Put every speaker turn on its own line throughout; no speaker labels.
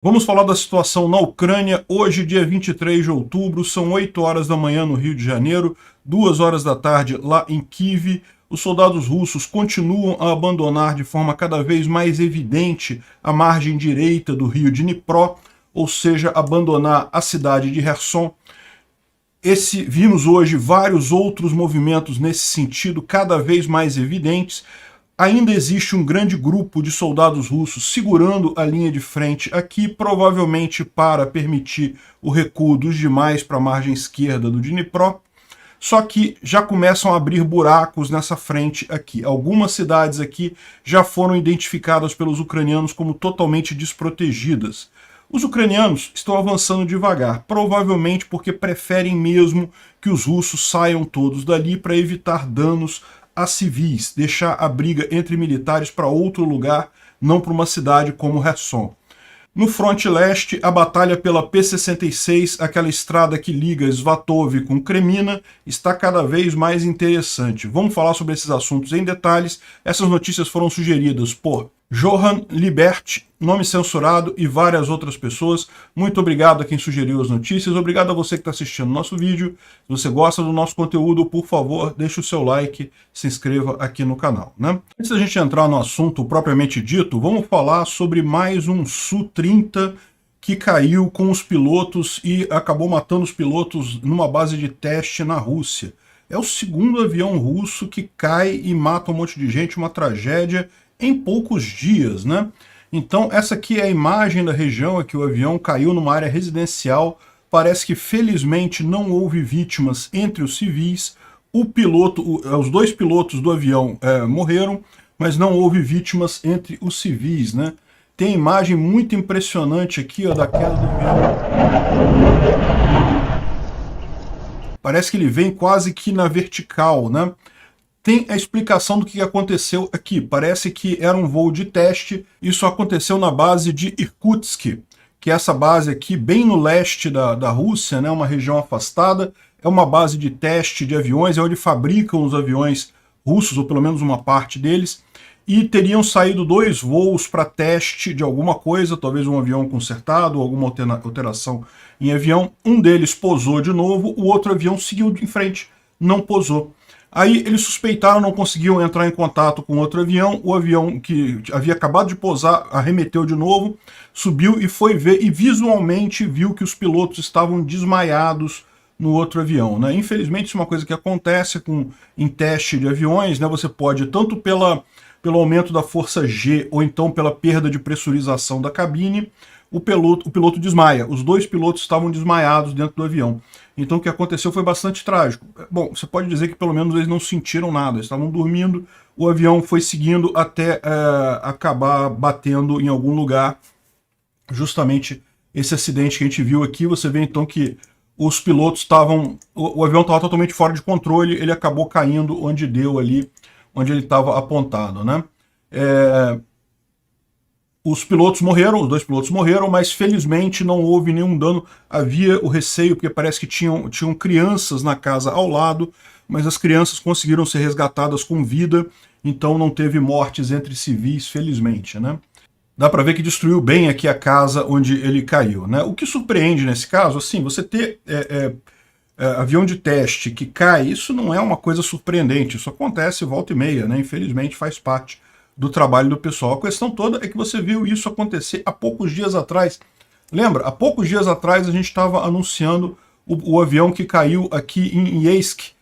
Vamos falar da situação na Ucrânia. Hoje, dia 23 de outubro, são 8 horas da manhã no Rio de Janeiro, 2 horas da tarde lá em Kiev. Os soldados russos continuam a abandonar de forma cada vez mais evidente a margem direita do rio Dnipro, ou seja, abandonar a cidade de Kherson. Vimos hoje vários outros movimentos nesse sentido, cada vez mais evidentes. Ainda existe um grande grupo de soldados russos segurando a linha de frente aqui, provavelmente para permitir o recuo dos demais para a margem esquerda do Dnipro. Só que já começam a abrir buracos nessa frente aqui. Algumas cidades aqui já foram identificadas pelos ucranianos como totalmente desprotegidas. Os ucranianos estão avançando devagar, provavelmente porque preferem mesmo que os russos saiam todos dali para evitar danos a civis, deixar a briga entre militares para outro lugar, não para uma cidade como Kherson. No fronte leste, a batalha pela P-66, aquela estrada que liga Svatov com Kremina, está cada vez mais interessante. Vamos falar sobre esses assuntos em detalhes. Essas notícias foram sugeridas por Johan Libert, nome censurado, e várias outras pessoas. Muito obrigado a quem sugeriu as notícias, obrigado a você que está assistindo o nosso vídeo. Se você gosta do nosso conteúdo, por favor, deixe o seu like, se inscreva aqui no canal, né? Antes da gente entrar no assunto propriamente dito, vamos falar sobre mais um Su-30 que caiu com os pilotos e acabou matando os pilotos numa base de teste na Rússia. É o segundo avião russo que cai e mata um monte de gente, uma tragédia em poucos dias, né? Então essa aqui é a imagem da região, que o avião caiu numa área residencial. Parece que felizmente não houve vítimas entre os civis. Os dois pilotos do avião morreram, mas não houve vítimas entre os civis, né? Tem imagem muito impressionante aqui, ó, da queda do avião. Parece que ele vem quase que na vertical, né? Tem a explicação do que aconteceu aqui. Parece que era um voo de teste. Isso aconteceu na base de Irkutsk, que é essa base aqui bem no leste da Rússia, né, uma região afastada. É uma base de teste de aviões, é onde fabricam os aviões russos, ou pelo menos uma parte deles. E teriam saído 2 voos para teste de alguma coisa, talvez um avião consertado, alguma alteração em avião. Um deles pousou de novo, o outro avião seguiu em frente, não pousou. Aí eles suspeitaram, não conseguiam entrar em contato com outro avião. O avião que havia acabado de pousar arremeteu de novo, subiu e foi ver, e visualmente viu que os pilotos estavam desmaiados no outro avião, né? Infelizmente isso é uma coisa que acontece em teste de aviões, né? Você pode, tanto pelo aumento da força G, ou então pela perda de pressurização da cabine, o piloto desmaia. Os 2 pilotos estavam desmaiados dentro do avião. Então o que aconteceu foi bastante trágico. Bom, você pode dizer que pelo menos eles não sentiram nada, eles estavam dormindo, o avião foi seguindo até acabar batendo em algum lugar. Justamente esse acidente que a gente viu aqui, você vê então que os pilotos estavam... O avião estava totalmente fora de controle, ele acabou caindo onde deu ali, onde ele estava apontado, né? Os pilotos morreram, os 2 pilotos morreram, mas felizmente não houve nenhum dano. Havia o receio, porque parece que tinham crianças na casa ao lado, mas as crianças conseguiram ser resgatadas com vida, então não teve mortes entre civis, felizmente, né? Dá para ver que destruiu bem aqui a casa onde ele caiu, né? O que surpreende nesse caso, assim, você ter avião de teste que cai, isso não é uma coisa surpreendente, isso acontece volta e meia, né? Infelizmente faz parte do trabalho do pessoal. A questão toda é que você viu isso acontecer há poucos dias atrás. Lembra? Há poucos dias atrás a gente estava anunciando o avião que caiu aqui em Yeisk,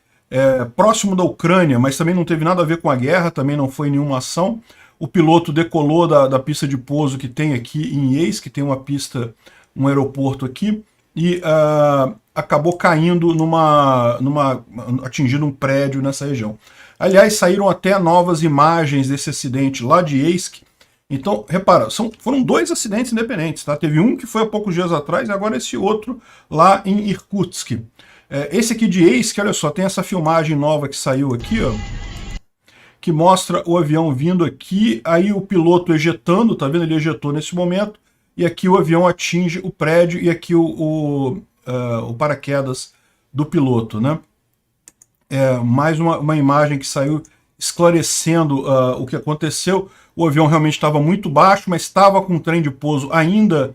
próximo da Ucrânia, mas também não teve nada a ver com a guerra, também não foi nenhuma ação. O piloto decolou da pista de pouso que tem aqui em Yeisk, que tem uma pista, um aeroporto aqui, e acabou caindo atingindo um prédio nessa região. Aliás, saíram até novas imagens desse acidente lá de Yeisk. Então, repara, foram 2 acidentes independentes, tá? Teve um que foi há poucos dias atrás e agora esse outro lá em Irkutsk. Esse aqui de Yeisk, olha só, tem essa filmagem nova que saiu aqui, ó, que mostra o avião vindo aqui, aí o piloto ejetando, tá vendo? Ele ejetou nesse momento, e aqui o avião atinge o prédio, e aqui o paraquedas do piloto, né? Mais uma imagem que saiu esclarecendo o que aconteceu. O avião realmente estava muito baixo, mas estava com o trem de pouso ainda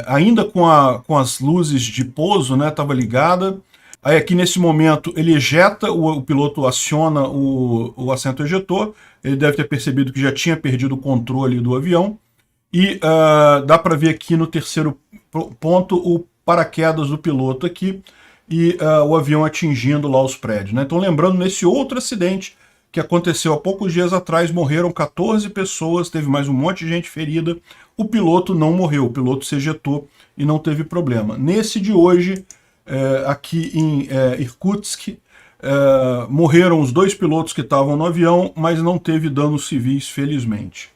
ainda com as luzes de pouso, né, estava ligada. Aí aqui nesse momento ele ejeta, o piloto aciona o assento ejetor, ele deve ter percebido que já tinha perdido o controle do avião, e dá para ver aqui no terceiro ponto o paraquedas do piloto aqui, e o avião atingindo lá os prédios, né? Então lembrando, nesse outro acidente que aconteceu há poucos dias atrás, morreram 14 pessoas, teve mais um monte de gente ferida, o piloto não morreu, o piloto se ejetou e não teve problema. Nesse de hoje, aqui em Irkutsk, morreram os 2 pilotos que estavam no avião, mas não teve danos civis, felizmente.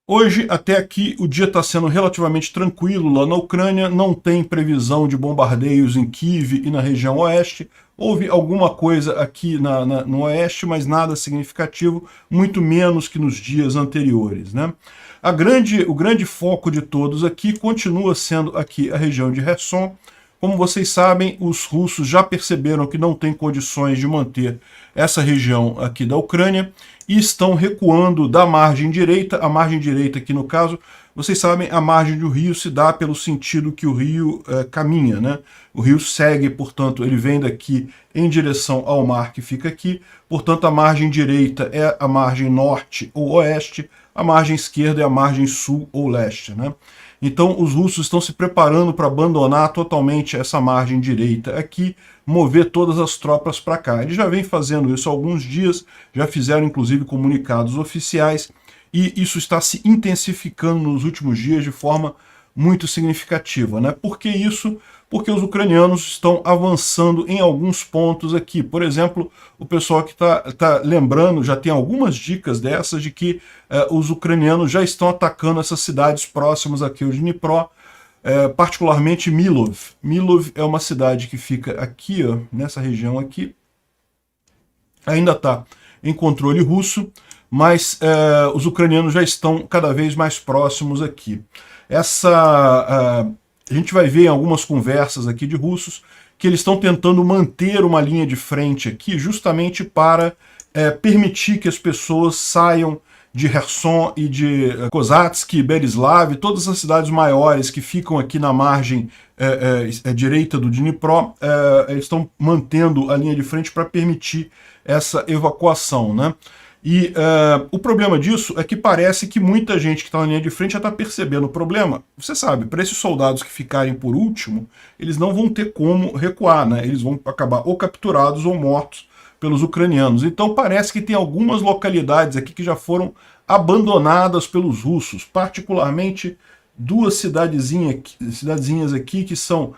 Hoje, até aqui, o dia está sendo relativamente tranquilo lá na Ucrânia, não tem previsão de bombardeios em Kiev e na região oeste. Houve alguma coisa aqui no oeste, mas nada significativo, muito menos que nos dias anteriores, né? O grande foco de todos aqui continua sendo aqui a região de Kherson. Como vocês sabem, os russos já perceberam que não tem condições de manter essa região aqui da Ucrânia e estão recuando da margem direita. A margem direita aqui no caso, vocês sabem, a margem do rio se dá pelo sentido que o rio caminha, né? O rio segue, portanto, ele vem daqui em direção ao mar que fica aqui, portanto a margem direita é a margem norte ou oeste, a margem esquerda é a margem sul ou leste, né? Então os russos estão se preparando para abandonar totalmente essa margem direita aqui, mover todas as tropas para cá. Eles já vêm fazendo isso há alguns dias, já fizeram inclusive comunicados oficiais, e isso está se intensificando nos últimos dias de forma muito significativa, né? Por que isso? Porque os ucranianos estão avançando em alguns pontos aqui. Por exemplo, o pessoal que está lembrando, já tem algumas dicas dessas, de que os ucranianos já estão atacando essas cidades próximas aqui ao Dnipro, particularmente Milov. Milov é uma cidade que fica aqui, ó, nessa região aqui, ainda está em controle russo, mas os ucranianos já estão cada vez mais próximos aqui. A gente vai ver em algumas conversas aqui de russos que eles estão tentando manter uma linha de frente aqui justamente para permitir que as pessoas saiam de Kherson e de Kozatsk, Berislav, todas as cidades maiores que ficam aqui na margem direita do Dnipro, eles estão mantendo a linha de frente para permitir essa evacuação, né? E o problema disso é que parece que muita gente que está na linha de frente já está percebendo o problema. Você sabe, para esses soldados que ficarem por último, eles não vão ter como recuar, né? Eles vão acabar ou capturados ou mortos pelos ucranianos. Então parece que tem algumas localidades aqui que já foram abandonadas pelos russos, particularmente 2 cidadezinhas aqui que são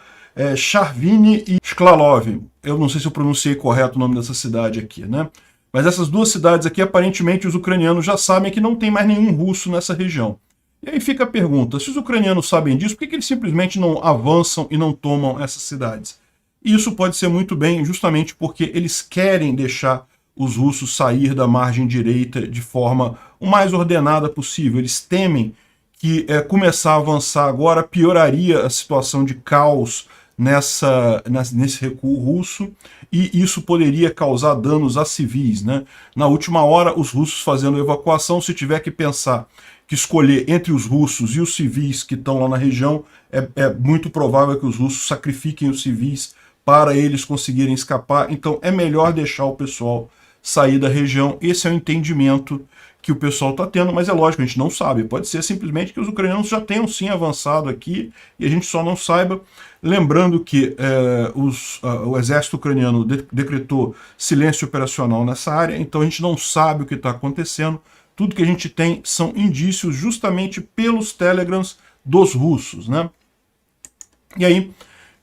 Charvini e Shklalov. Eu não sei se eu pronunciei correto o nome dessa cidade aqui, né? Mas essas 2 cidades aqui, aparentemente, os ucranianos já sabem que não tem mais nenhum russo nessa região. E aí fica a pergunta, se os ucranianos sabem disso, por que eles simplesmente não avançam e não tomam essas cidades? E isso pode ser muito bem justamente porque eles querem deixar os russos sair da margem direita de forma o mais ordenada possível. Eles temem que começar a avançar agora pioraria a situação de caos nesse recuo russo, e isso poderia causar danos a civis, né? Na última hora, os russos fazendo evacuação, se tiver que pensar que escolher entre os russos e os civis que estão lá na região, é muito provável que os russos sacrifiquem os civis para eles conseguirem escapar. Então é melhor deixar o pessoal sair da região. Esse é o entendimento que o pessoal está tendo, mas é lógico, a gente não sabe. Pode ser simplesmente que os ucranianos já tenham sim avançado aqui e a gente só não saiba. Lembrando que o exército ucraniano decretou silêncio operacional nessa área, então a gente não sabe o que está acontecendo. Tudo que a gente tem são indícios justamente pelos telegrams dos russos, né? E aí,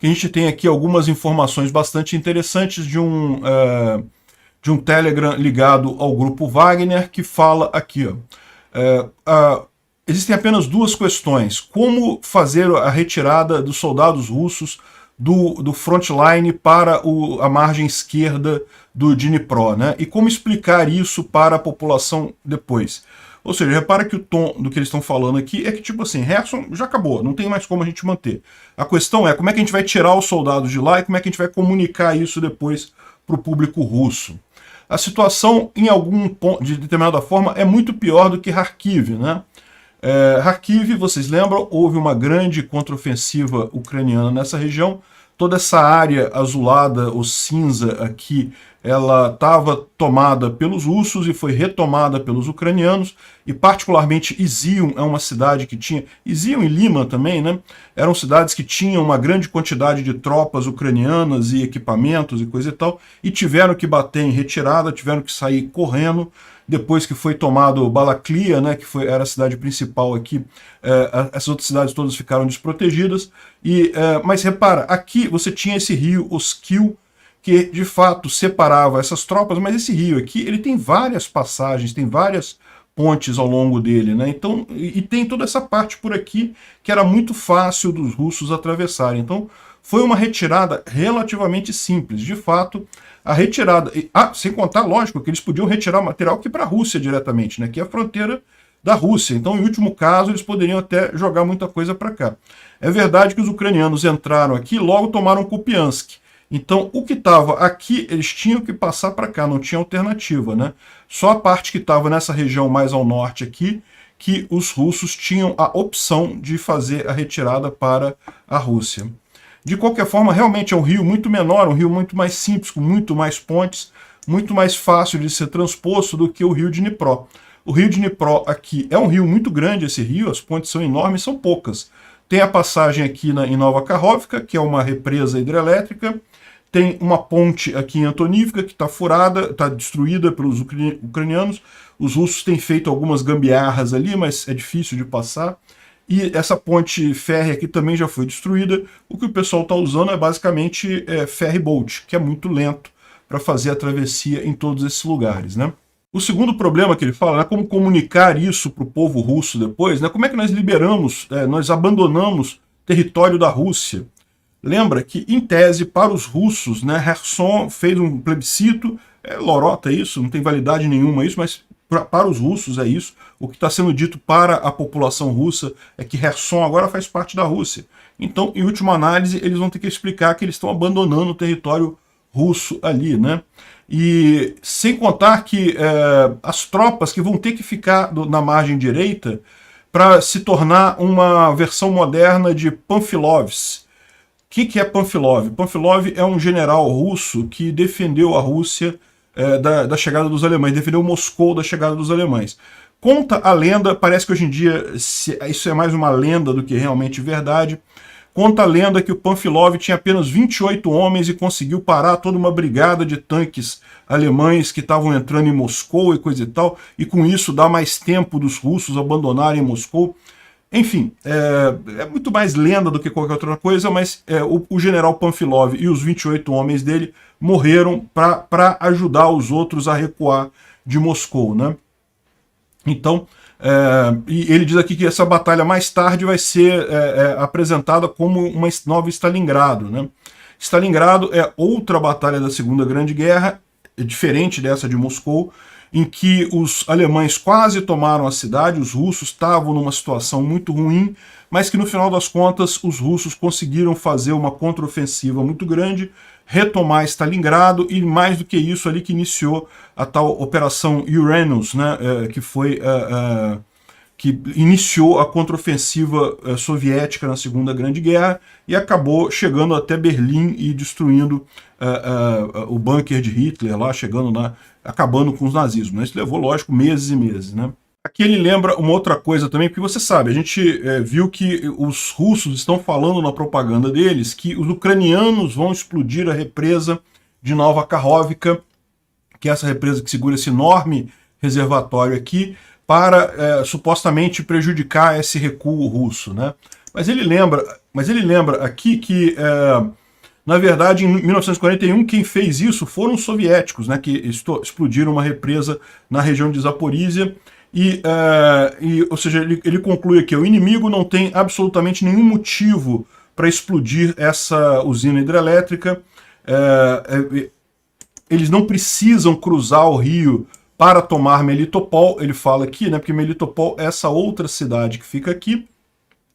a gente tem aqui algumas informações bastante interessantes de um Telegram ligado ao grupo Wagner, que fala aqui, ó, existem apenas 2 questões. Como fazer a retirada dos soldados russos do frontline para a margem esquerda do Dnipro, né? E como explicar isso para a população depois. Ou seja, repara que o tom do que eles estão falando aqui é que, tipo assim, Kherson já acabou, não tem mais como a gente manter. A questão é como é que a gente vai tirar os soldados de lá e como é que a gente vai comunicar isso depois para o público russo. A situação, em algum ponto, de determinada forma, é muito pior do que Kharkiv, né? Kharkiv, vocês lembram, houve uma grande contraofensiva ucraniana nessa região. Toda essa área azulada ou cinza aqui, ela estava tomada pelos russos e foi retomada pelos ucranianos, e particularmente Izium é uma cidade que tinha, Izium e Lima também, né? Eram cidades que tinham uma grande quantidade de tropas ucranianas e equipamentos e coisa e tal, e tiveram que bater em retirada, tiveram que sair correndo. Depois que foi tomado Balaklia, né, que era a cidade principal aqui, essas outras cidades todas ficaram desprotegidas. Mas repara, aqui você tinha esse rio Oskil, que de fato separava essas tropas, mas esse rio aqui ele tem várias passagens, tem várias pontes ao longo dele, né? Então, e tem toda essa parte por aqui que era muito fácil dos russos atravessarem. Então, foi uma retirada relativamente simples. De fato, a retirada... sem contar, lógico, que eles podiam retirar material aqui para a Rússia diretamente, né? Que é a fronteira da Rússia. Então, em último caso, eles poderiam até jogar muita coisa para cá. É verdade que os ucranianos entraram aqui e logo tomaram Kupiansk. Então, o que estava aqui, eles tinham que passar para cá, não tinha alternativa, né? Só a parte que estava nessa região mais ao norte aqui, que os russos tinham a opção de fazer a retirada para a Rússia. De qualquer forma, realmente é um rio muito menor, um rio muito mais simples, com muito mais pontes, muito mais fácil de ser transposto do que o rio de Dnipro. O rio de Dnipro aqui é um rio muito grande, esse rio, as pontes são enormes, são poucas. Tem a passagem aqui em Nova Kakhovka, que é uma represa hidrelétrica. Tem uma ponte aqui em Antonivka, que está furada, está destruída pelos ucranianos. Os russos têm feito algumas gambiarras ali, mas é difícil de passar. E essa ponte férrea aqui também já foi destruída. O que o pessoal está usando é basicamente ferry boat, que é muito lento para fazer a travessia em todos esses lugares, né? O segundo problema que ele fala é como comunicar isso para o povo russo depois, né? Como é que nós liberamos, nós abandonamos território da Rússia. Lembra que, em tese, para os russos, né, Kherson fez um plebiscito, lorota isso, não tem validade nenhuma isso, mas para os russos é isso. O que está sendo dito para a população russa é que Kherson agora faz parte da Rússia. Então, em última análise, eles vão ter que explicar que eles estão abandonando o território russo ali, né? E sem contar que as tropas que vão ter que ficar na margem direita para se tornar uma versão moderna de Panfilovs. O que é Panfilov? Panfilov é um general russo que defendeu a Rússia da chegada dos alemães, defendeu Moscou da chegada dos alemães. Conta a lenda, parece que hoje em dia isso é mais uma lenda do que realmente verdade. Conta a lenda que o Panfilov tinha apenas 28 homens e conseguiu parar toda uma brigada de tanques alemães que estavam entrando em Moscou e coisa e tal, e com isso dá mais tempo dos russos abandonarem Moscou. Enfim, é muito mais lenda do que qualquer outra coisa, mas o general Panfilov e os 28 homens dele morreram para ajudar os outros a recuar de Moscou, né? Então, e ele diz aqui que essa batalha mais tarde vai ser apresentada como uma nova Stalingrado, né? Stalingrado é outra batalha da Segunda Grande Guerra, diferente dessa de Moscou, em que os alemães quase tomaram a cidade, os russos estavam numa situação muito ruim, mas que no final das contas os russos conseguiram fazer uma contraofensiva muito grande, retomar Stalingrado e mais do que isso ali que iniciou a tal Operação Uranus, né, que iniciou a contraofensiva soviética na Segunda Grande Guerra e acabou chegando até Berlim e destruindo o bunker de Hitler lá, acabando com os nazismos, né? Isso levou, lógico, meses e meses, né? Aqui ele lembra uma outra coisa também, porque você sabe, a gente viu que os russos estão falando na propaganda deles que os ucranianos vão explodir a represa de Nova Kakhovka, que é essa represa que segura esse enorme reservatório aqui, para supostamente prejudicar esse recuo russo, né? Mas ele lembra aqui que, na verdade, em 1941, quem fez isso foram os soviéticos, né, que explodiram uma represa na região de Zaporizhia, ou seja, ele conclui aqui, o inimigo não tem absolutamente nenhum motivo para explodir essa usina hidrelétrica, eles não precisam cruzar o rio para tomar Melitopol, ele fala aqui, né, porque Melitopol é essa outra cidade que fica aqui,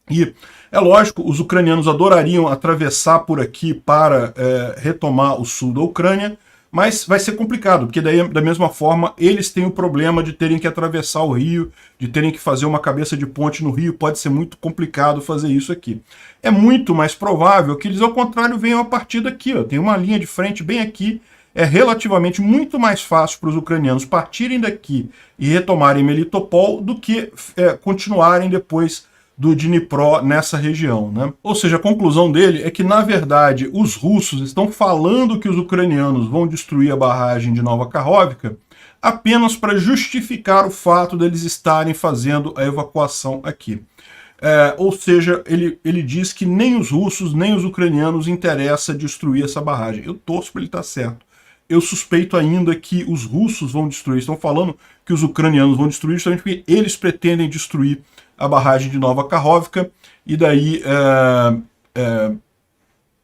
e é lógico, os ucranianos adorariam atravessar por aqui para retomar o sul da Ucrânia, mas vai ser complicado, porque daí, da mesma forma, eles têm o problema de terem que atravessar o rio, de terem que fazer uma cabeça de ponte no rio, pode ser muito complicado fazer isso aqui. É muito mais provável que eles, ao contrário, venham a partir daqui, ó, tem uma linha de frente bem aqui, é relativamente muito mais fácil para os ucranianos partirem daqui e retomarem Melitopol do que continuarem depois do Dnipro nessa região, né? Ou seja, a conclusão dele é que, na verdade, os russos estão falando que os ucranianos vão destruir a barragem de Nova Kakhovka apenas para justificar o fato deles estarem fazendo a evacuação aqui. Ou seja, ele diz que nem os russos nem os ucranianos interessa destruir essa barragem. Eu torço para ele estar certo. Eu suspeito ainda que os russos vão destruir. Estão falando que os ucranianos vão destruir justamente porque eles pretendem destruir a barragem de Nova Kakhovka e daí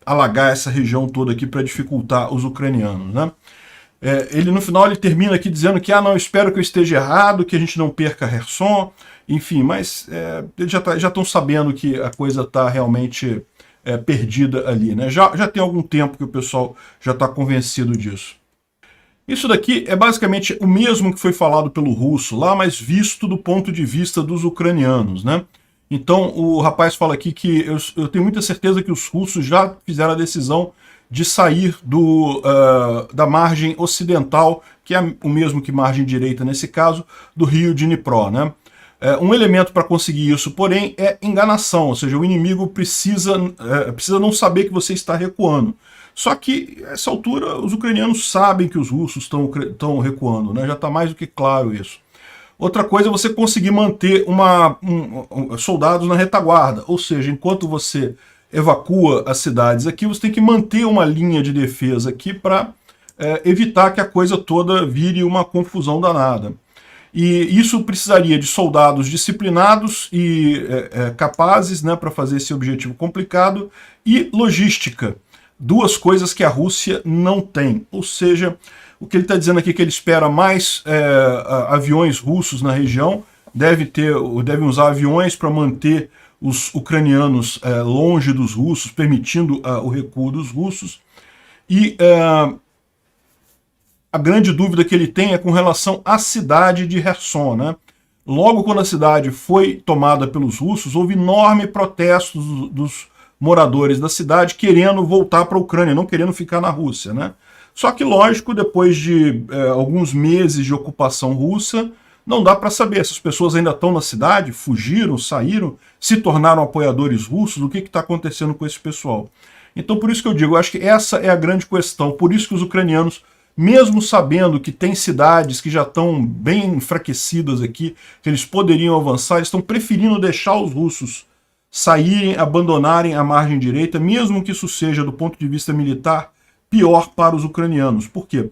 alagar essa região toda aqui para dificultar os ucranianos, né? Ele no final ele termina aqui dizendo que não, espero que eu esteja errado, que a gente não perca Kherson, enfim, mas eles já estão sabendo que a coisa está realmente perdida ali, né? Já tem algum tempo que o pessoal já está convencido disso. Isso daqui é basicamente o mesmo que foi falado pelo russo lá, mas visto do ponto de vista dos ucranianos, né? Então o rapaz fala aqui que eu tenho muita certeza que os russos já fizeram a decisão de sair da margem ocidental, que é o mesmo que margem direita nesse caso, do rio Dnipro, né? Um elemento para conseguir isso, porém, é enganação, ou seja, o inimigo precisa não saber que você está recuando. Só que, a essa altura, os ucranianos sabem que os russos estão recuando, né? Já está mais do que claro isso. Outra coisa é você conseguir manter soldados na retaguarda, ou seja, enquanto você evacua as cidades aqui, você tem que manter uma linha de defesa aqui para evitar que a coisa toda vire uma confusão danada. E isso precisaria de soldados disciplinados e capazes, né, para fazer esse objetivo complicado, e logística. Duas coisas que a Rússia não tem. Ou seja, o que ele está dizendo aqui é que ele espera mais aviões russos na região, devem usar aviões para manter os ucranianos longe dos russos, permitindo o recuo dos russos. E a grande dúvida que ele tem é com relação à cidade de Kherson, né? Logo quando a cidade foi tomada pelos russos, houve enorme protesto dos moradores da cidade querendo voltar para a Ucrânia, não querendo ficar na Rússia, né? Só que, lógico, depois de alguns meses de ocupação russa, não dá para saber se as pessoas ainda estão na cidade, fugiram, saíram, se tornaram apoiadores russos, o que está acontecendo com esse pessoal. Então, por isso que eu digo, eu acho que essa é a grande questão, por isso que os ucranianos, mesmo sabendo que tem cidades que já estão bem enfraquecidas aqui, que eles poderiam avançar, eles estão preferindo deixar os russos saírem, abandonarem a margem direita, mesmo que isso seja, do ponto de vista militar, pior para os ucranianos. Por quê?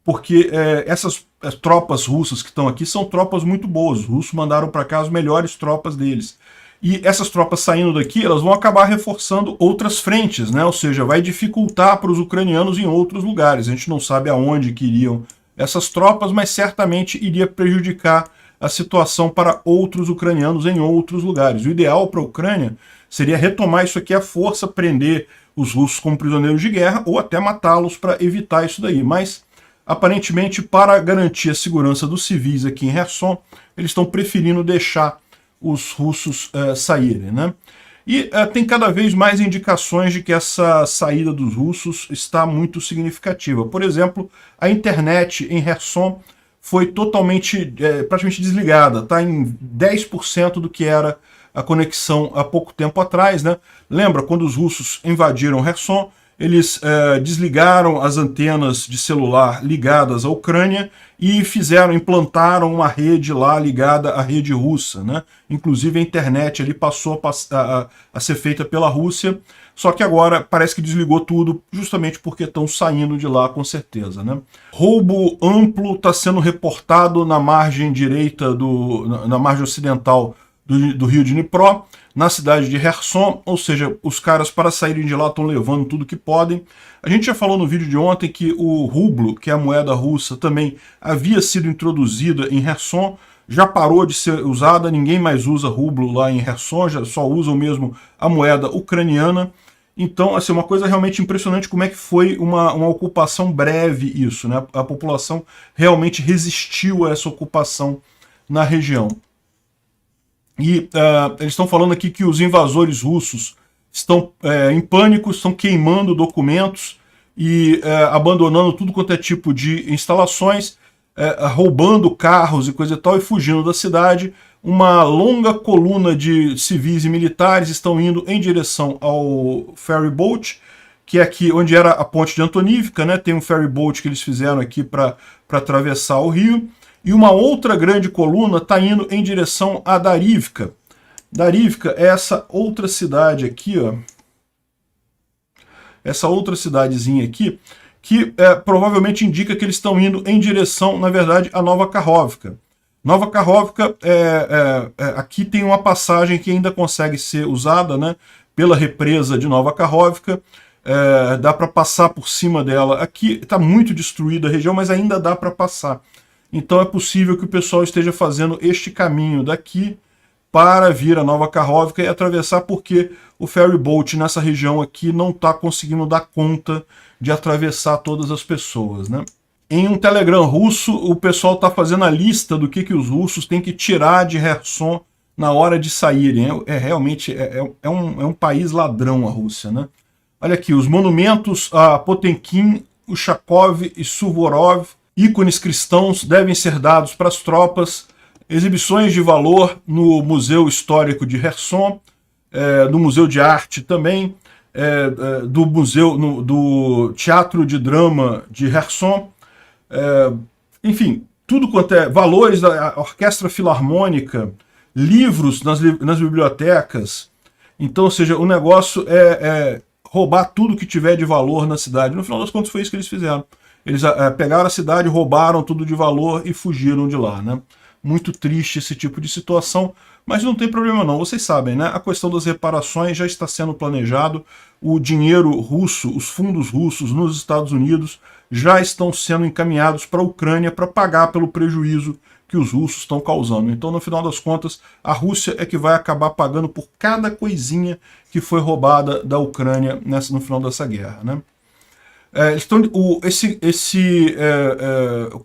Porque essas tropas russas que estão aqui são tropas muito boas. Os russos mandaram para cá as melhores tropas deles. E essas tropas saindo daqui, elas vão acabar reforçando outras frentes, né? Ou seja, vai dificultar para os ucranianos em outros lugares. A gente não sabe aonde que iriam essas tropas, mas certamente iria prejudicar a situação para outros ucranianos em outros lugares. O ideal para a Ucrânia seria retomar isso aqui à força, prender os russos como prisioneiros de guerra ou até matá-los para evitar isso daí. Mas, aparentemente, para garantir a segurança dos civis aqui em Kherson, eles estão preferindo deixar os russos saírem, né? E tem cada vez mais indicações de que essa saída dos russos está muito significativa. Por exemplo, a internet em Kherson foi totalmente, praticamente desligada, está em 10% do que era a conexão há pouco tempo atrás, né? Lembra, quando os russos invadiram Kherson, eles desligaram as antenas de celular ligadas à Ucrânia e implantaram uma rede lá ligada à rede russa, né? Inclusive a internet ali passou a ser feita pela Rússia, só que agora parece que desligou tudo, justamente porque estão saindo de lá com certeza, né? Roubo amplo está sendo reportado na margem direita, na margem ocidental do rio Dnipro, na cidade de Kherson, ou seja, os caras para saírem de lá estão levando tudo que podem. A gente já falou no vídeo de ontem que o rublo, que é a moeda russa, também havia sido introduzida em Kherson, já parou de ser usada, ninguém mais usa rublo lá em Kherson, já só usam mesmo a moeda ucraniana. Então, assim, uma coisa realmente impressionante como é que foi uma ocupação breve isso, né? A população realmente resistiu a essa ocupação na região. E eles estão falando aqui que os invasores russos estão em pânico, estão queimando documentos e abandonando tudo quanto é tipo de instalações, roubando carros e coisa e tal, e fugindo da cidade. Uma longa coluna de civis e militares estão indo em direção ao ferry boat, que é aqui onde era a ponte de Antonivka, né? Tem um ferry boat que eles fizeram aqui para atravessar o rio. E uma outra grande coluna está indo em direção a Darivka. Darivka é essa outra cidade aqui, ó. Essa outra cidadezinha aqui, que provavelmente indica que eles estão indo em direção, na verdade, a Nova Kakhovka. Nova Kakhovka, aqui tem uma passagem que ainda consegue ser usada, né, pela represa de Nova Kakhovka. Dá para passar por cima dela. Aqui está muito destruída a região, mas ainda dá para passar. Então é possível que o pessoal esteja fazendo este caminho daqui para vir a Nova Kakhovka e atravessar, porque o ferry boat nessa região aqui não está conseguindo dar conta de atravessar todas as pessoas, né? Em um Telegram russo, o pessoal está fazendo a lista do que os russos têm que tirar de Kherson na hora de saírem. Realmente um país ladrão a Rússia, né? Olha aqui, os monumentos a Potemkin, Ushakov e Suvorov, ícones cristãos, devem ser dados para as tropas. Exibições de valor no Museu Histórico de Kherson, no Museu de Arte também, do Teatro de Drama de Kherson, enfim, tudo quanto é valores da Orquestra Filarmônica, livros nas bibliotecas. Então, ou seja, o negócio é roubar tudo que tiver de valor na cidade. No final das contas foi isso que eles fizeram. Eles pegaram a cidade, roubaram tudo de valor e fugiram de lá, né? Muito triste esse tipo de situação, mas não tem problema não, vocês sabem, né? A questão das reparações já está sendo planejado, o dinheiro russo, os fundos russos nos Estados Unidos já estão sendo encaminhados para a Ucrânia para pagar pelo prejuízo que os russos estão causando. Então, no final das contas, a Rússia é que vai acabar pagando por cada coisinha que foi roubada da Ucrânia no final dessa guerra, né? Esse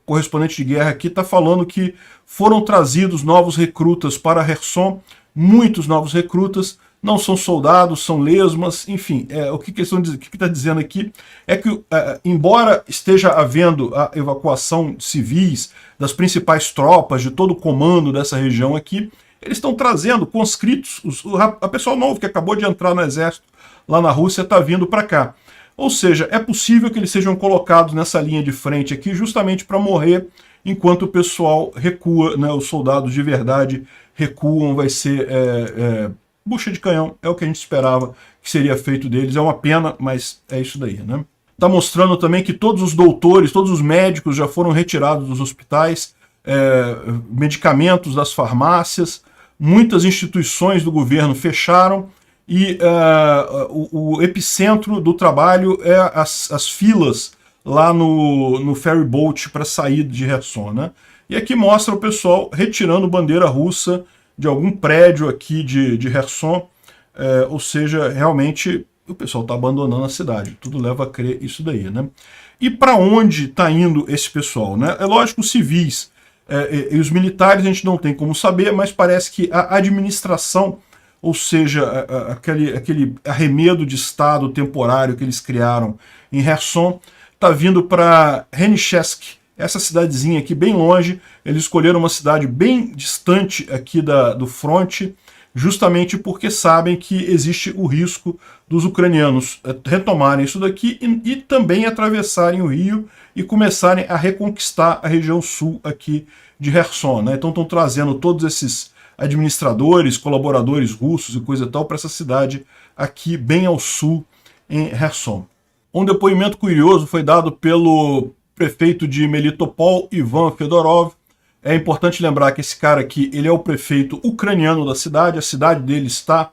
correspondente de guerra aqui está falando que foram trazidos novos recrutas para Kherson, muitos novos recrutas, não são soldados, são lesmas, enfim, o que está dizendo aqui é que, embora esteja havendo a evacuação de civis, das principais tropas, de todo o comando dessa região aqui, eles estão trazendo conscritos, a pessoal novo que acabou de entrar no exército lá na Rússia está vindo para cá. Ou seja, é possível que eles sejam colocados nessa linha de frente aqui justamente para morrer enquanto o pessoal recua, né? Os soldados de verdade recuam, vai ser bucha de canhão, é o que a gente esperava que seria feito deles. É uma pena, mas é isso daí, né? Está mostrando também que todos os doutores, todos os médicos já foram retirados dos hospitais, medicamentos das farmácias, muitas instituições do governo fecharam, e o epicentro do trabalho é as filas lá no ferry boat para sair de Kherson, né? E aqui mostra o pessoal retirando bandeira russa de algum prédio aqui de Kherson, ou seja, realmente o pessoal está abandonando a cidade, tudo leva a crer isso daí, né? E para onde está indo esse pessoal, né? É lógico, os civis e os militares a gente não tem como saber, mas parece que a administração, ou seja, aquele arremedo de Estado temporário que eles criaram em Kherson, está vindo para Henichesk, essa cidadezinha aqui bem longe. Eles escolheram uma cidade bem distante aqui do fronte, justamente porque sabem que existe o risco dos ucranianos retomarem isso daqui e também atravessarem o rio e começarem a reconquistar a região sul aqui de Kherson, né? Então estão trazendo todos esses administradores, colaboradores russos e coisa e tal para essa cidade aqui bem ao sul em Kherson. Um depoimento curioso foi dado pelo prefeito de Melitopol, Ivan Fedorov. É importante lembrar que esse cara aqui, ele é o prefeito ucraniano da cidade, a cidade dele está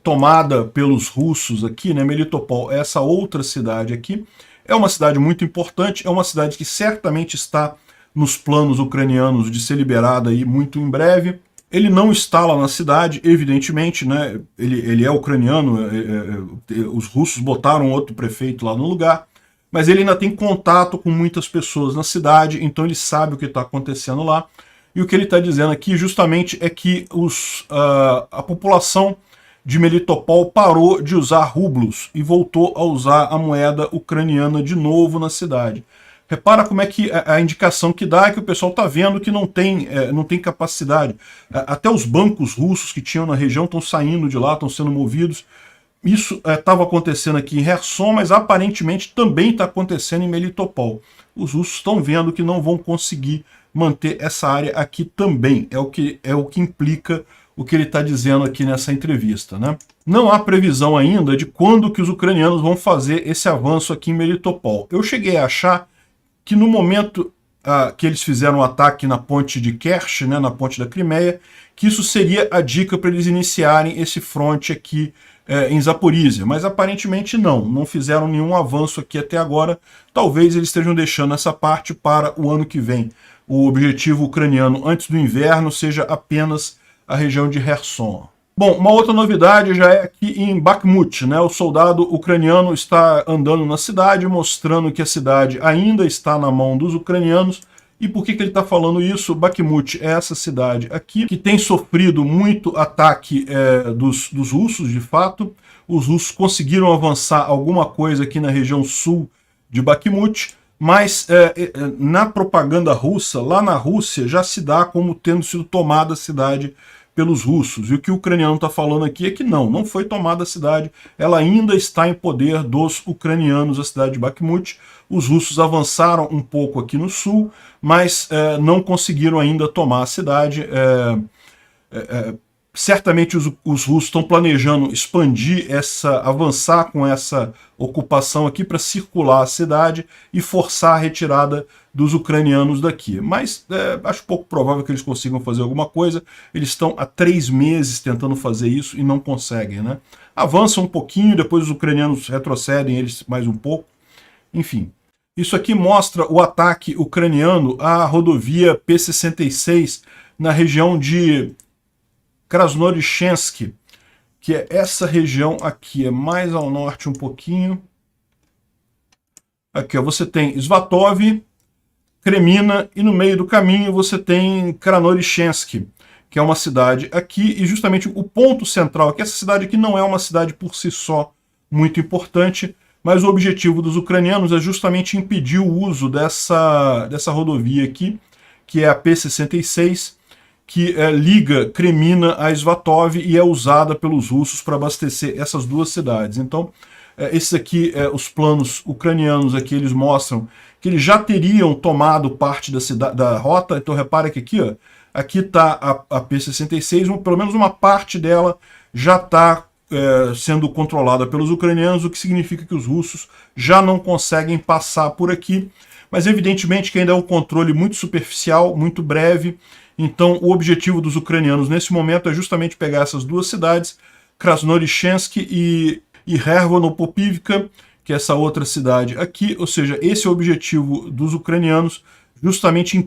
tomada pelos russos aqui, né? Melitopol é essa outra cidade aqui. É uma cidade muito importante, é uma cidade que certamente está nos planos ucranianos de ser liberada aí muito em breve. Ele não está lá na cidade, evidentemente, né? Ele é ucraniano, os russos botaram outro prefeito lá no lugar, mas ele ainda tem contato com muitas pessoas na cidade, então ele sabe o que está acontecendo lá. E o que ele está dizendo aqui justamente é que a população de Melitopol parou de usar rublos e voltou a usar a moeda ucraniana de novo na cidade. Repara como é que a indicação que dá é que o pessoal está vendo que não tem capacidade. Até os bancos russos que tinham na região estão saindo de lá, estão sendo movidos. Isso estava acontecendo aqui em Kherson, mas aparentemente também está acontecendo em Melitopol. Os russos estão vendo que não vão conseguir manter essa área aqui também. É o que implica o que ele está dizendo aqui nessa entrevista, né? Não há previsão ainda de quando que os ucranianos vão fazer esse avanço aqui em Melitopol. Eu cheguei a achar que no momento que eles fizeram o ataque na ponte de Kerch, né, na ponte da Crimeia, que isso seria a dica para eles iniciarem esse fronte aqui em Zaporizhia, mas aparentemente não fizeram nenhum avanço aqui até agora. Talvez eles estejam deixando essa parte para o ano que vem. O objetivo ucraniano antes do inverno seja apenas a região de Kherson. Bom, uma outra novidade já é aqui em Bakhmut, né? O soldado ucraniano está andando na cidade, mostrando que a cidade ainda está na mão dos ucranianos. E por que ele está falando isso? Bakhmut é essa cidade aqui, que tem sofrido muito ataque dos russos, de fato. Os russos conseguiram avançar alguma coisa aqui na região sul de Bakhmut, mas na propaganda russa, lá na Rússia, já se dá como tendo sido tomada a cidade pelos russos. E o que o ucraniano está falando aqui é que não foi tomada a cidade, ela ainda está em poder dos ucranianos, a cidade de Bakhmut. Os russos avançaram um pouco aqui no sul, mas não conseguiram ainda tomar a cidade. Certamente os russos estão planejando expandir avançar com essa ocupação aqui para circular a cidade e forçar a retirada dos ucranianos daqui. Mas acho pouco provável que eles consigam fazer alguma coisa. Eles estão há 3 meses tentando fazer isso e não conseguem, né? Avançam um pouquinho, depois os ucranianos retrocedem eles mais um pouco. Enfim, isso aqui mostra o ataque ucraniano à rodovia P-66 na região de Krasnoyarsk, que é essa região aqui, é mais ao norte um pouquinho. Aqui ó, você tem Svatov, Kremina, e no meio do caminho você tem Krasnoyarsk, que é uma cidade aqui, e justamente o ponto central aqui, essa cidade aqui não é uma cidade por si só muito importante, mas o objetivo dos ucranianos é justamente impedir o uso dessa rodovia aqui, que é a P-66, que liga Kremina a Svatov e é usada pelos russos para abastecer essas duas cidades. Então, esses aqui, os planos ucranianos aqui, eles mostram que eles já teriam tomado parte da rota. Então, repara que aqui, ó, aqui está a P-66, pelo menos uma parte dela já está sendo controlada pelos ucranianos, o que significa que os russos já não conseguem passar por aqui. Mas, evidentemente, que ainda é um controle muito superficial, muito breve. Então, o objetivo dos ucranianos nesse momento é justamente pegar essas duas cidades, Krasnoyarsk e Hervono-Popivka, que é essa outra cidade aqui. Ou seja, esse é o objetivo dos ucranianos, justamente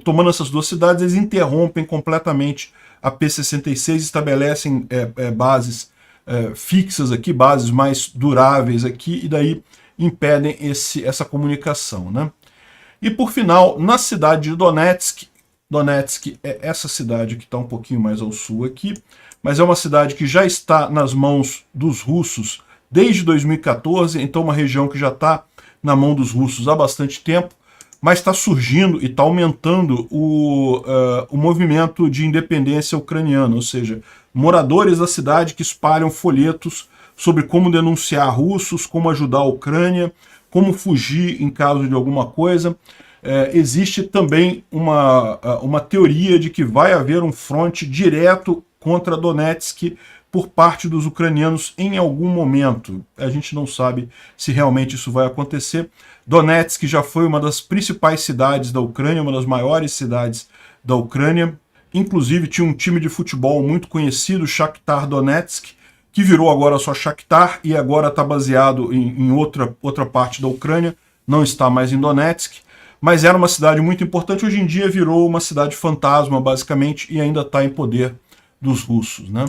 tomando essas duas cidades, eles interrompem completamente a P-66, estabelecem bases fixas aqui, bases mais duráveis aqui, e daí impedem essa comunicação, né? E por final, na cidade de Donetsk é essa cidade que está um pouquinho mais ao sul aqui, mas é uma cidade que já está nas mãos dos russos desde 2014, então uma região que já está na mão dos russos há bastante tempo, mas está surgindo e está aumentando o movimento de independência ucraniano, ou seja, moradores da cidade que espalham folhetos sobre como denunciar russos, como ajudar a Ucrânia, como fugir em caso de alguma coisa. Existe também uma teoria de que vai haver um fronte direto contra Donetsk por parte dos ucranianos em algum momento. A gente não sabe se realmente isso vai acontecer. Donetsk já foi uma das principais cidades da Ucrânia, uma das maiores cidades da Ucrânia. Inclusive tinha um time de futebol muito conhecido, Shakhtar Donetsk, que virou agora só Shakhtar e agora está baseado em outra parte da Ucrânia, não está mais em Donetsk. mas era uma cidade muito importante. Hoje em dia virou uma cidade fantasma, basicamente, e ainda está em poder dos russos, né?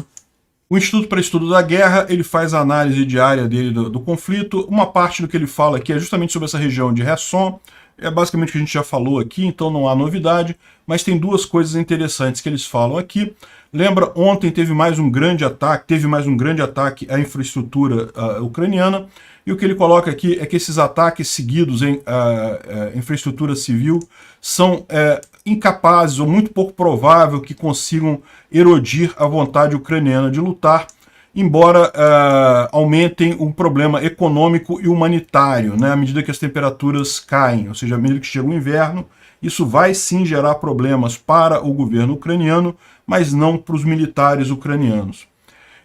O Instituto para Estudo da Guerra, ele faz a análise diária dele do conflito. Uma parte do que ele fala aqui é justamente sobre essa região de Kherson. É basicamente o que a gente já falou aqui, então não há novidade, mas tem duas coisas interessantes que eles falam aqui. Lembra, ontem teve mais um grande ataque à infraestrutura ucraniana, e o que ele coloca aqui é que esses ataques seguidos em infraestrutura civil são incapazes ou muito pouco provável que consigam erodir a vontade ucraniana de lutar, embora aumentem o problema econômico e humanitário, né, à medida que as temperaturas caem, ou seja, à medida que chega o inverno. Isso vai sim gerar problemas para o governo ucraniano, mas não para os militares ucranianos.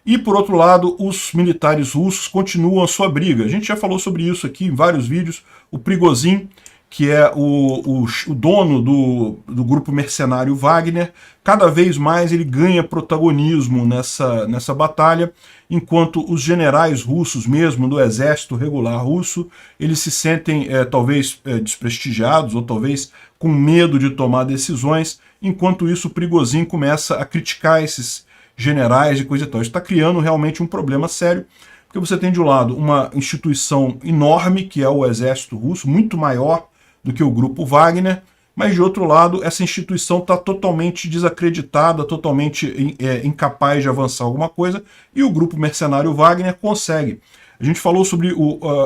E, por outro lado, os militares russos continuam a sua briga. A gente já falou sobre isso aqui em vários vídeos. O Prigozhin, que é o dono do grupo mercenário Wagner, cada vez mais ele ganha protagonismo nessa batalha, enquanto os generais russos mesmo, do exército regular russo, eles se sentem talvez desprestigiados ou talvez com medo de tomar decisões. Enquanto isso, o Prigozhin começa a criticar esses generais e coisa e tal. Isso está criando realmente um problema sério, porque você tem de um lado uma instituição enorme, que é o exército russo, muito maior do que o grupo Wagner, mas de outro lado essa instituição está totalmente desacreditada, totalmente incapaz de avançar alguma coisa, e o grupo mercenário Wagner consegue. A gente falou sobre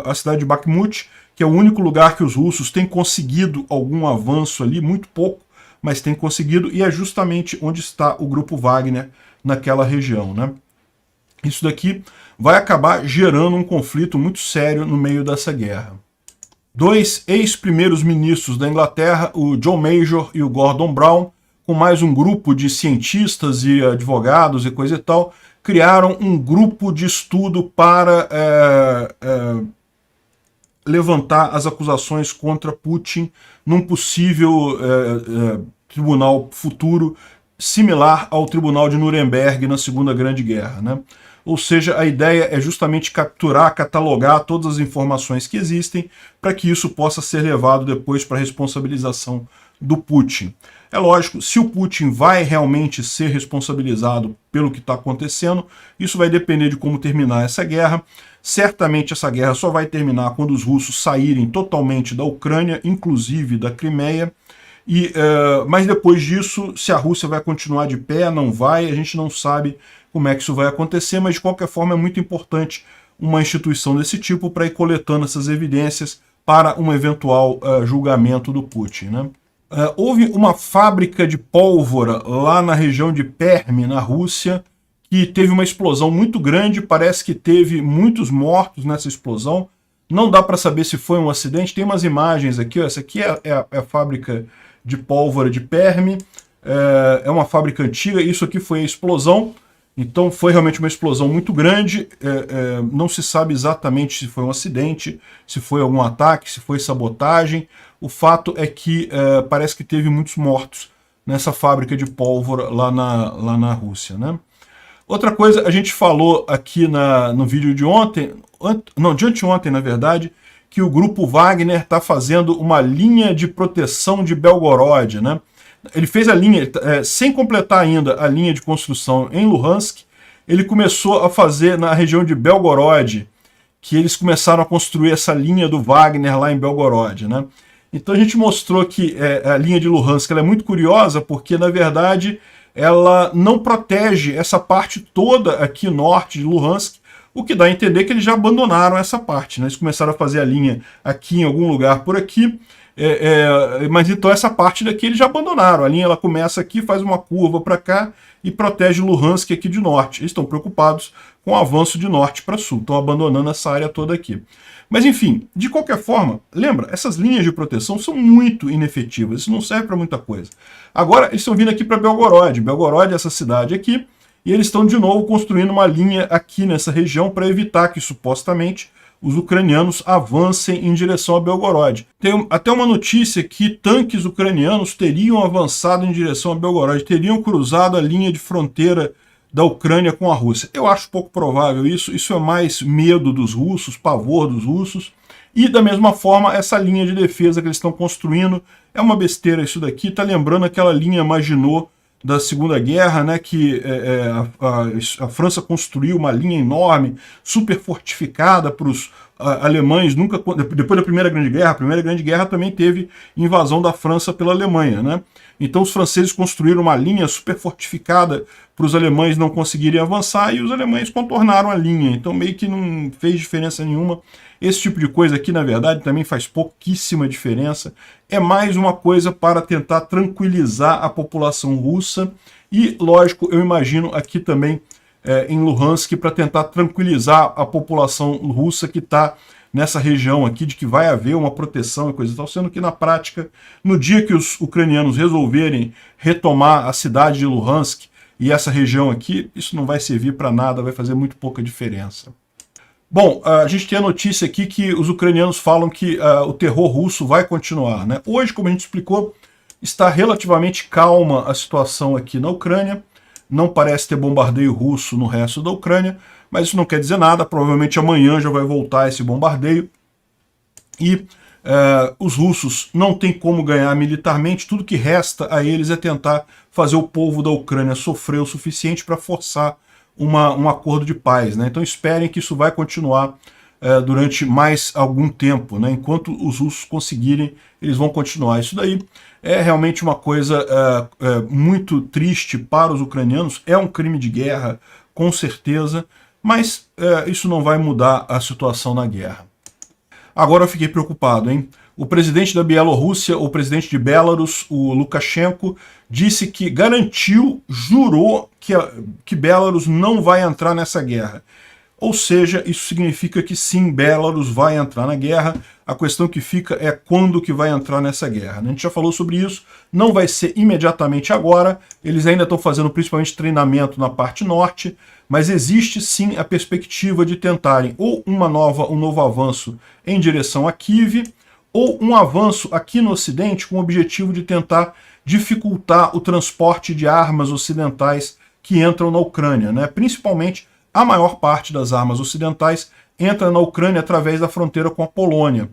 a cidade de Bakhmut, que é o único lugar que os russos têm conseguido algum avanço ali, muito pouco, mas têm conseguido, e é justamente onde está o grupo Wagner naquela região, né? Isso daqui vai acabar gerando um conflito muito sério no meio dessa guerra. Dois ex-primeiros ministros da Inglaterra, o John Major e o Gordon Brown, com mais um grupo de cientistas e advogados e coisa e tal, criaram um grupo de estudo para levantar as acusações contra Putin num possível tribunal futuro similar ao Tribunal de Nuremberg na Segunda Grande Guerra, né? Ou seja, a ideia é justamente capturar, catalogar todas as informações que existem para que isso possa ser levado depois para a responsabilização do Putin. É lógico, se o Putin vai realmente ser responsabilizado pelo que está acontecendo, isso vai depender de como terminar essa guerra. Certamente essa guerra só vai terminar quando os russos saírem totalmente da Ucrânia, inclusive da Crimeia. Mas depois disso, se a Rússia vai continuar de pé, não vai, a gente não sabe como é que isso vai acontecer, mas de qualquer forma é muito importante uma instituição desse tipo para ir coletando essas evidências para um eventual julgamento do Putin, né? Houve uma fábrica de pólvora lá na região de Perm, na Rússia, que teve uma explosão muito grande, parece que teve muitos mortos nessa explosão. Não dá para saber se foi um acidente, tem umas imagens aqui, ó. Essa aqui é a fábrica de pólvora de Perm, é uma fábrica antiga, isso aqui foi a explosão, então foi realmente uma explosão muito grande, não se sabe exatamente se foi um acidente, se foi algum ataque, se foi sabotagem. O fato é que parece que teve muitos mortos nessa fábrica de pólvora lá na Rússia, né? Outra coisa, a gente falou aqui no vídeo de ontem, de anteontem na verdade, que o grupo Wagner está fazendo uma linha de proteção de Belgorod, né? Ele fez a linha, sem completar ainda a linha de construção em Luhansk, ele começou a fazer na região de Belgorod, que eles começaram a construir essa linha do Wagner lá em Belgorod, né? Então a gente mostrou que a linha de Luhansk ela é muito curiosa, porque na verdade ela não protege essa parte toda aqui norte de Luhansk, o que dá a entender que eles já abandonaram essa parte, né? Eles começaram a fazer a linha aqui em algum lugar por aqui, mas então essa parte daqui eles já abandonaram. A linha ela começa aqui, faz uma curva para cá e protege Luhansk aqui de norte. Eles estão preocupados com o avanço de norte para sul, estão abandonando essa área toda aqui. Mas enfim, de qualquer forma, lembra, essas linhas de proteção são muito inefetivas, isso não serve para muita coisa. Agora eles estão vindo aqui para Belgorod. Belgorod é essa cidade aqui, e eles estão de novo construindo uma linha aqui nessa região para evitar que supostamente os ucranianos avancem em direção a Belgorod. Tem até uma notícia que tanques ucranianos teriam avançado em direção a Belgorod, teriam cruzado a linha de fronteira da Ucrânia com a Rússia. Eu acho pouco provável isso é mais medo dos russos, pavor dos russos. E da mesma forma, essa linha de defesa que eles estão construindo é uma besteira isso daqui, tá lembrando aquela linha Maginot da Segunda Guerra, né, que a França construiu uma linha enorme, super fortificada para os alemães, depois da Primeira Grande Guerra. A Primeira Grande Guerra também teve invasão da França pela Alemanha, né? Então os franceses construíram uma linha super fortificada para os alemães não conseguirem avançar, e os alemães contornaram a linha, então meio que não fez diferença nenhuma. Esse tipo de coisa aqui, na verdade, também faz pouquíssima diferença. É mais uma coisa para tentar tranquilizar a população russa e, lógico, eu imagino aqui também em Luhansk para tentar tranquilizar a população russa que está nessa região aqui, de que vai haver uma proteção e coisa e tal, sendo que na prática, no dia que os ucranianos resolverem retomar a cidade de Luhansk e essa região aqui, isso não vai servir para nada, vai fazer muito pouca diferença. Bom, a gente tem a notícia aqui que os ucranianos falam que o terror russo vai continuar, né? Hoje, como a gente explicou, está relativamente calma a situação aqui na Ucrânia, não parece ter bombardeio russo no resto da Ucrânia, mas isso não quer dizer nada, provavelmente amanhã já vai voltar esse bombardeio, e os russos não têm como ganhar militarmente, tudo que resta a eles é tentar fazer o povo da Ucrânia sofrer o suficiente para forçar um acordo de paz, né? Então esperem que isso vai continuar durante mais algum tempo, né? Enquanto os russos conseguirem, eles vão continuar. Isso daí é realmente uma coisa muito triste para os ucranianos, é um crime de guerra, com certeza, mas isso não vai mudar a situação na guerra. Agora eu fiquei preocupado, hein? O presidente da Bielorrússia, o presidente de Belarus, o Lukashenko, disse que jurou que Belarus não vai entrar nessa guerra. Ou seja, isso significa que sim, Belarus vai entrar na guerra. A questão que fica é quando que vai entrar nessa guerra. A gente já falou sobre isso, não vai ser imediatamente agora, eles ainda estão fazendo principalmente treinamento na parte norte, mas existe sim a perspectiva de tentarem ou um novo avanço em direção a Kiev, ou um avanço aqui no Ocidente com o objetivo de tentar dificultar o transporte de armas ocidentais que entram na Ucrânia, né? Principalmente a maior parte das armas ocidentais entra na Ucrânia através da fronteira com a Polônia.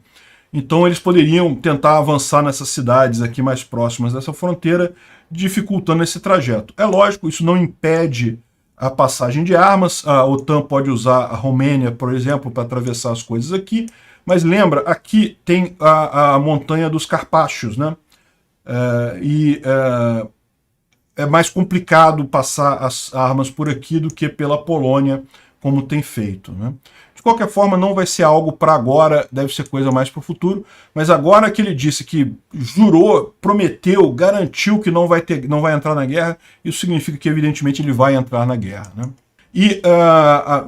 Então eles poderiam tentar avançar nessas cidades aqui mais próximas dessa fronteira, dificultando esse trajeto. É lógico, isso não impede a passagem de armas, a OTAN pode usar a Romênia, por exemplo, para atravessar as coisas aqui, mas lembra, aqui tem a montanha dos Carpácios, né? É mais complicado passar as armas por aqui do que pela Polônia, como tem feito, né? De qualquer forma, não vai ser algo para agora, deve ser coisa mais para o futuro, mas agora que ele disse que jurou, prometeu, garantiu que não vai entrar na guerra, isso significa que evidentemente ele vai entrar na guerra, né? E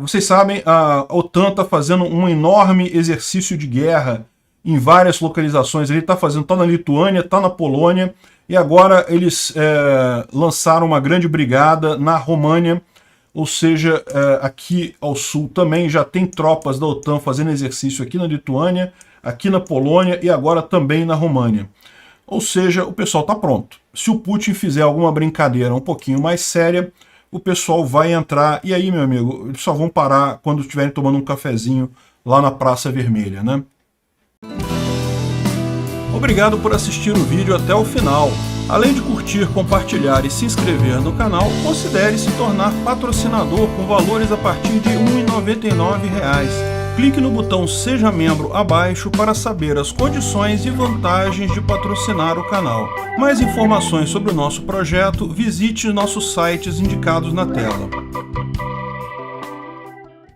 vocês sabem, a OTAN está fazendo um enorme exercício de guerra em várias localizações. Ele está na Lituânia, está na Polônia, e agora eles lançaram uma grande brigada na România, ou seja, aqui ao sul também já tem tropas da OTAN fazendo exercício aqui na Lituânia, aqui na Polônia e agora também na România. Ou seja, o pessoal está pronto. Se o Putin fizer alguma brincadeira um pouquinho mais séria, o pessoal vai entrar, e aí, meu amigo, eles só vão parar quando estiverem tomando um cafezinho lá na Praça Vermelha, né? Obrigado por assistir o vídeo até o final. Além de curtir, compartilhar e se inscrever no canal, considere se tornar patrocinador com valores a partir de R$ 1,99. Clique no botão Seja Membro abaixo para saber as condições e vantagens de patrocinar o canal. Mais informações sobre o nosso projeto, visite nossos sites indicados na tela.